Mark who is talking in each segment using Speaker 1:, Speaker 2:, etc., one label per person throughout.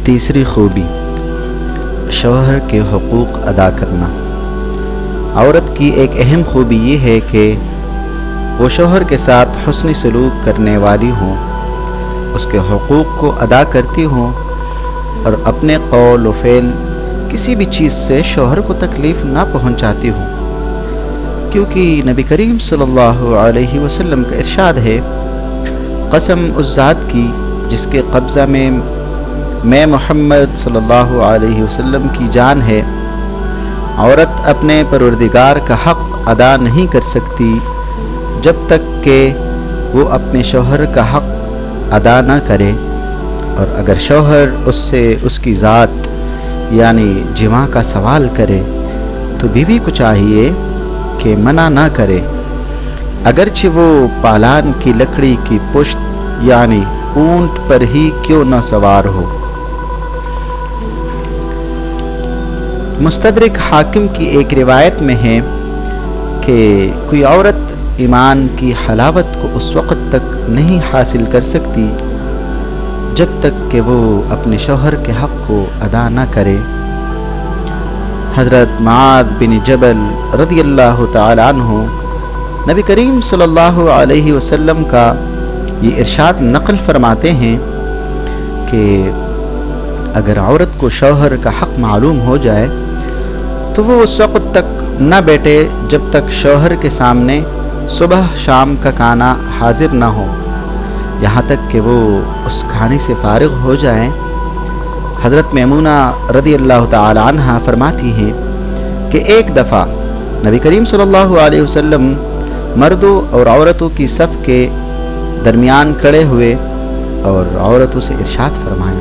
Speaker 1: تیسری خوبی شوہر کے حقوق ادا کرنا۔ عورت کی ایک اہم خوبی یہ ہے کہ وہ شوہر کے ساتھ حسن سلوک کرنے والی ہوں، اس کے حقوق کو ادا کرتی ہوں اور اپنے قول و فعل کسی بھی چیز سے شوہر کو تکلیف نہ پہنچاتی ہوں، کیونکہ نبی کریم صلی اللہ علیہ وسلم کا ارشاد ہے، قسم اس ذات کی جس کے قبضہ میں محمد صلی اللہ علیہ وسلم کی جان ہے، عورت اپنے پروردگار کا حق ادا نہیں کر سکتی جب تک کہ وہ اپنے شوہر کا حق ادا نہ کرے، اور اگر شوہر اس سے اس کی ذات یعنی جماع کا سوال کرے تو بیوی کو چاہیے کہ منع نہ کرے، اگرچہ وہ پالان کی لکڑی کی پشت یعنی اونٹ پر ہی کیوں نہ سوار ہو۔ مستدرک حاکم کی ایک روایت میں ہے کہ کوئی عورت ایمان کی حلاوت کو اس وقت تک نہیں حاصل کر سکتی جب تک کہ وہ اپنے شوہر کے حق کو ادا نہ کرے۔ حضرت معاذ بن جبل رضی اللہ تعالی عنہ نبی کریم صلی اللہ علیہ وسلم کا یہ ارشاد نقل فرماتے ہیں کہ اگر عورت کو شوہر کا حق معلوم ہو جائے تو وہ اس وقت تک نہ بیٹھے جب تک شوہر کے سامنے صبح شام کا کھانا حاضر نہ ہو، یہاں تک کہ وہ اس کھانے سے فارغ ہو جائیں۔ حضرت میمونہ رضی اللہ تعالی عنہ فرماتی ہیں کہ ایک دفعہ نبی کریم صلی اللہ علیہ وسلم مردوں اور عورتوں کی صف کے درمیان کھڑے ہوئے اور عورتوں سے ارشاد فرمائے،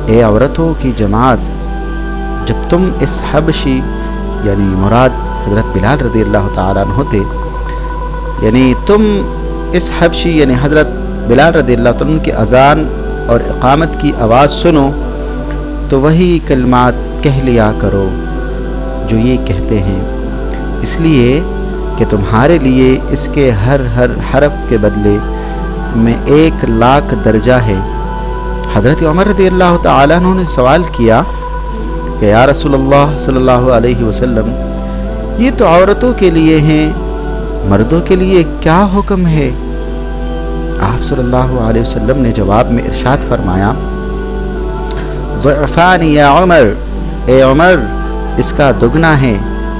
Speaker 1: اے عورتوں کی جماعت، جب تم اس حبشی یعنی مراد حضرت بلال رضی اللہ تعالیٰ عنہ تھے، یعنی تم اس حبشی یعنی حضرت بلال رضی اللہ تعالیٰ عنہ کی اذان اور اقامت کی آواز سنو تو وہی کلمات کہہ لیا کرو جو یہ کہتے ہیں، اس لیے کہ تمہارے لیے اس کے ہر حرف کے بدلے میں 1,00,000 درجہ ہے۔ حضرت عمر رضی اللہ تعالیٰ عنہ نے سوال کیا کہ یا رسول اللہ صلی اللہ علیہ وسلم، یہ تو عورتوں کے لیے ہیں، مردوں کے لیے کیا حکم ہے؟ آپ صلی اللہ علیہ وسلم نے جواب میں ارشاد فرمایا، ضعفان یا عمر، اے عمر اس کا دگنا ہے۔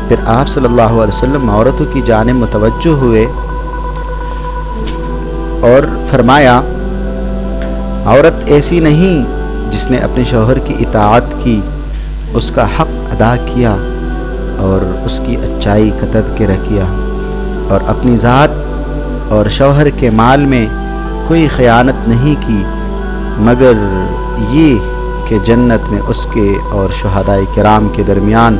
Speaker 1: پھر آپ صلی اللہ علیہ وسلم عورتوں کی جانب متوجہ ہوئے اور فرمایا، عورت ایسی نہیں جس نے اپنے شوہر کی اطاعت کی، اس کا حق ادا کیا اور اس کی اچائی کا تذکرہ کیا اور اپنی ذات اور شوہر کے مال میں کوئی خیانت نہیں کی، مگر یہ کہ جنت میں اس کے اور شہداء کرام کے درمیان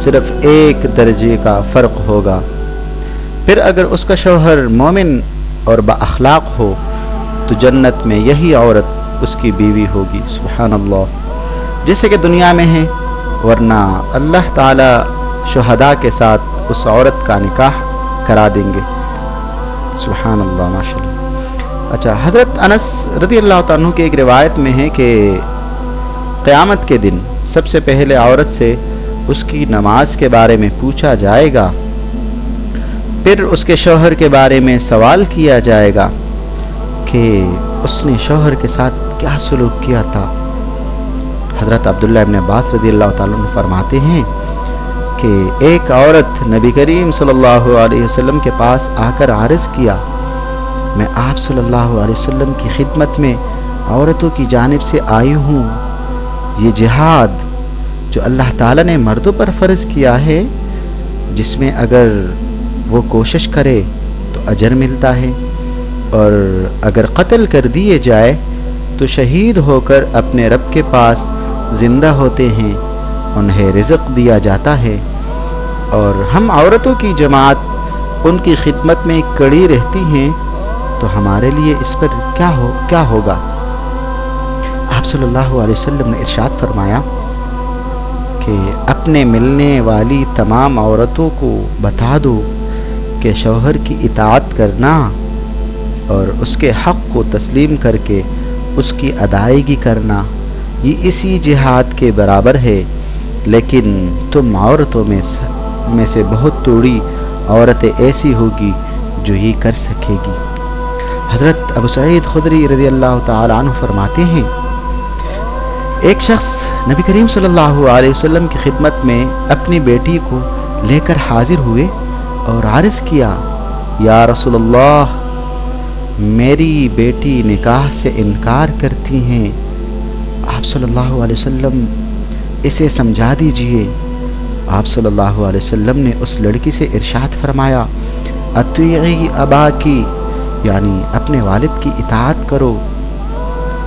Speaker 1: صرف 1 درجے کا فرق ہوگا۔ پھر اگر اس کا شوہر مومن اور با اخلاق ہو تو جنت میں یہی عورت اس کی بیوی ہوگی۔ سبحان اللہ، جیسے کہ دنیا میں ہے، ورنہ اللہ تعالی شہداء کے ساتھ اس عورت کا نکاح کرا دیں گے۔ سبحان اللہ، ماشاءاللہ۔ اچھا، حضرت انس رضی اللہ تعالیٰ عنہ کی ایک روایت میں ہے کہ قیامت کے دن سب سے پہلے عورت سے اس کی نماز کے بارے میں پوچھا جائے گا، پھر اس کے شوہر کے بارے میں سوال کیا جائے گا کہ اس نے شوہر کے ساتھ کیا سلوک کیا تھا۔ حضرت عبداللہ ابن عباس رضی اللہ تعالیٰ عنہ فرماتے ہیں کہ ایک عورت نبی کریم صلی اللہ علیہ وسلم کے پاس آ کر عرض کیا، میں آپ صلی اللہ علیہ وسلم کی خدمت میں عورتوں کی جانب سے آئی ہوں، یہ جہاد جو اللہ تعالیٰ نے مردوں پر فرض کیا ہے، جس میں اگر وہ کوشش کرے تو اجر ملتا ہے، اور اگر قتل کر دیے جائے تو شہید ہو کر اپنے رب کے پاس زندہ ہوتے ہیں، انہیں رزق دیا جاتا ہے، اور ہم عورتوں کی جماعت ان کی خدمت میں کڑی رہتی ہیں تو ہمارے لیے اس پر کیا ہوگا؟ آپ صلی اللہ علیہ وسلم نے ارشاد فرمایا کہ اپنے ملنے والی تمام عورتوں کو بتا دو کہ شوہر کی اطاعت کرنا اور اس کے حق کو تسلیم کر کے اس کی ادائیگی کرنا یہ اسی جہاد کے برابر ہے، لیکن تم عورتوں میں سے بہت تھوڑی عورتیں ایسی ہوگی جو یہ کر سکے گی۔ حضرت ابو سعید خدری رضی اللہ تعالیٰ عنہ فرماتے ہیں، ایک شخص نبی کریم صلی اللہ علیہ وسلم کی خدمت میں اپنی بیٹی کو لے کر حاضر ہوئے اور عرض کیا، یا رسول اللہ، میری بیٹی نکاح سے انکار کرتی ہیں، آپ صلی اللہ علیہ وسلم اسے سمجھا دیجئے۔ آپ صلی اللہ علیہ وسلم نے اس لڑکی سے ارشاد فرمایا، اطیعی اباکی، یعنی اپنے والد کی اطاعت کرو۔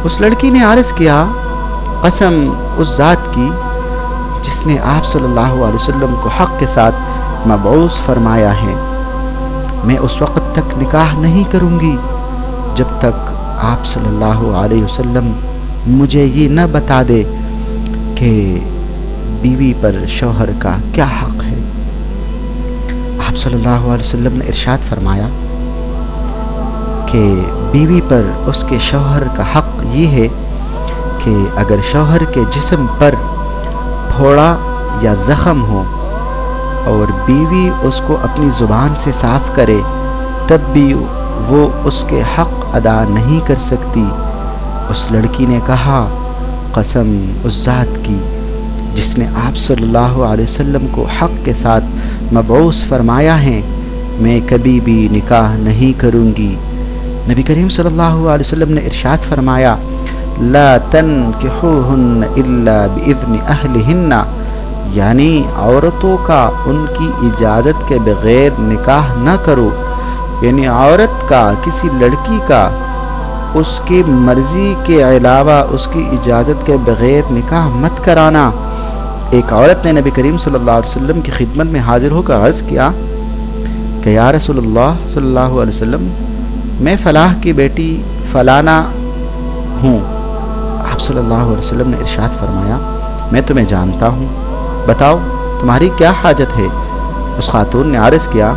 Speaker 1: اس لڑکی نے عرض کیا، قسم اس ذات کی جس نے آپ صلی اللہ علیہ وسلم کو حق کے ساتھ مبعوث فرمایا ہے، میں اس وقت تک نکاح نہیں کروں گی جب تک آپ صلی اللہ علیہ وسلم مجھے یہ نہ بتا دے کہ بیوی پر شوہر کا کیا حق ہے۔ آپ صلی اللہ علیہ وسلم نے ارشاد فرمایا کہ بیوی پر اس کے شوہر کا حق یہ ہے کہ اگر شوہر کے جسم پر پھوڑا یا زخم ہو اور بیوی اس کو اپنی زبان سے صاف کرے تب بھی وہ اس کے حق ادا نہیں کر سکتی۔ اس لڑکی نے کہا، قسم اس ذات کی جس نے آپ صلی اللہ علیہ وسلم کو حق کے ساتھ مبعوث فرمایا ہے، میں کبھی بھی نکاح نہیں کروں گی۔ نبی کریم صلی اللہ علیہ وسلم نے ارشاد فرمایا، لا تنکحوہن الا باذن اہلہن، یعنی عورتوں کا ان کی اجازت کے بغیر نکاح نہ کرو، یعنی عورت کا کسی لڑکی کا اس کی مرضی کے علاوہ اس کی اجازت کے بغیر نکاح مت کرانا۔ ایک عورت نے نبی کریم صلی اللہ علیہ وسلم کی خدمت میں حاضر ہو کر عرض کیا کہ یا رسول اللہ صلی اللہ علیہ وسلم، میں فلاح کی بیٹی فلانا ہوں۔ آپ صلی اللہ علیہ وسلم نے ارشاد فرمایا، میں تمہیں جانتا ہوں، بتاؤ تمہاری کیا حاجت ہے؟ اس خاتون نے عرض کیا،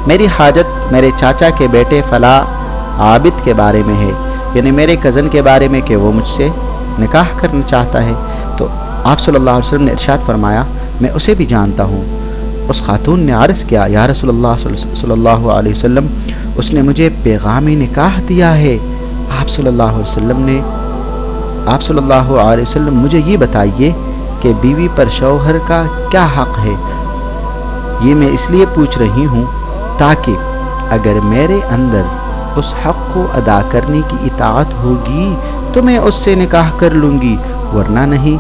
Speaker 1: میری حاجت میرے چاچا کے بیٹے فلاح عابد کے بارے میں ہے، یعنی میرے کزن کے بارے میں کہ وہ مجھ سے نکاح کرنا چاہتا ہے۔ تو آپ صلی اللہ علیہ وسلم نے ارشاد فرمایا، میں اسے بھی جانتا ہوں۔ اس خاتون نے عرض کیا، یا رسول اللہ صلی اللہ علیہ وسلم، اس نے مجھے پیغام نکاح دیا ہے۔ آپ صلی اللہ علیہ وسلم مجھے یہ بتائیے کہ بیوی پر شوہر کا کیا حق ہے؟ یہ میں اس لیے پوچھ رہی ہوں تاکہ اگر میرے اندر اس حق کو ادا کرنے کی اطاعت ہوگی تو میں اس سے نکاح کر لوں گی، ورنہ نہیں۔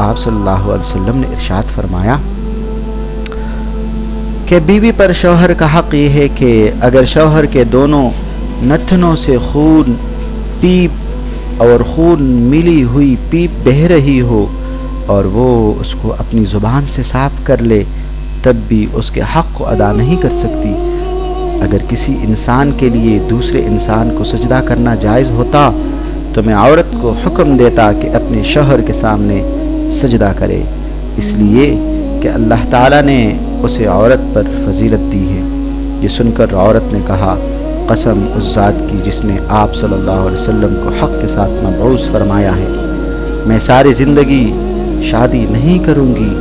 Speaker 1: آپ صلی اللہ علیہ وسلم نے ارشاد فرمایا کہ بیوی پر شوہر کا حق یہ ہے کہ اگر شوہر کے دونوں نتنوں سے خون پیپ اور خون ملی ہوئی پیپ بہہ رہی ہو اور وہ اس کو اپنی زبان سے صاف کر لے تب بھی اس کے حق کو ادا نہیں کر سکتی۔ اگر کسی انسان کے لیے دوسرے انسان کو سجدہ کرنا جائز ہوتا تو میں عورت کو حکم دیتا کہ اپنے شوہر کے سامنے سجدہ کرے، اس لیے کہ اللہ تعالیٰ نے اسے عورت پر فضیلت دی ہے۔ یہ سن کر عورت نے کہا، قسم اس ذات کی جس نے آپ صلی اللہ علیہ وسلم کو حق کے ساتھ مبعوث فرمایا ہے، میں ساری زندگی شادی نہیں کروں گی۔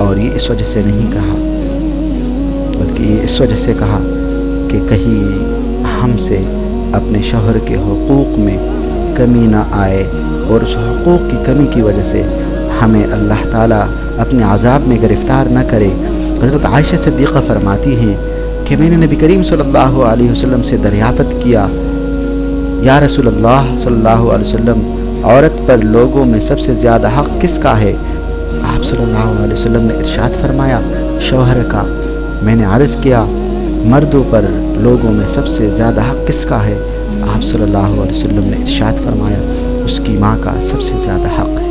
Speaker 1: اور یہ اس وجہ سے نہیں کہا بلکہ یہ اس وجہ سے کہا کہ کہیں ہم سے اپنے شوہر کے حقوق میں کمی نہ آئے اور اس حقوق کی کمی کی وجہ سے ہمیں اللہ تعالیٰ اپنے عذاب میں گرفتار نہ کرے۔ حضرت عائشہ صدیقہ فرماتی ہیں کہ میں نے نبی کریم صلی اللہ علیہ وسلم سے دریافت کیا، یا رسول اللہ صلی اللہ علیہ وسلم، عورت پر لوگوں میں سب سے زیادہ حق کس کا ہے؟ آپ صلی اللہ علیہ وسلم نے ارشاد فرمایا، شوہر کا۔ میں نے عرض کیا، مردوں پر لوگوں میں سب سے زیادہ حق کس کا ہے؟ آپ صلی اللہ علیہ وسلم نے ارشاد فرمایا، اس کی ماں کا سب سے زیادہ حق ہے۔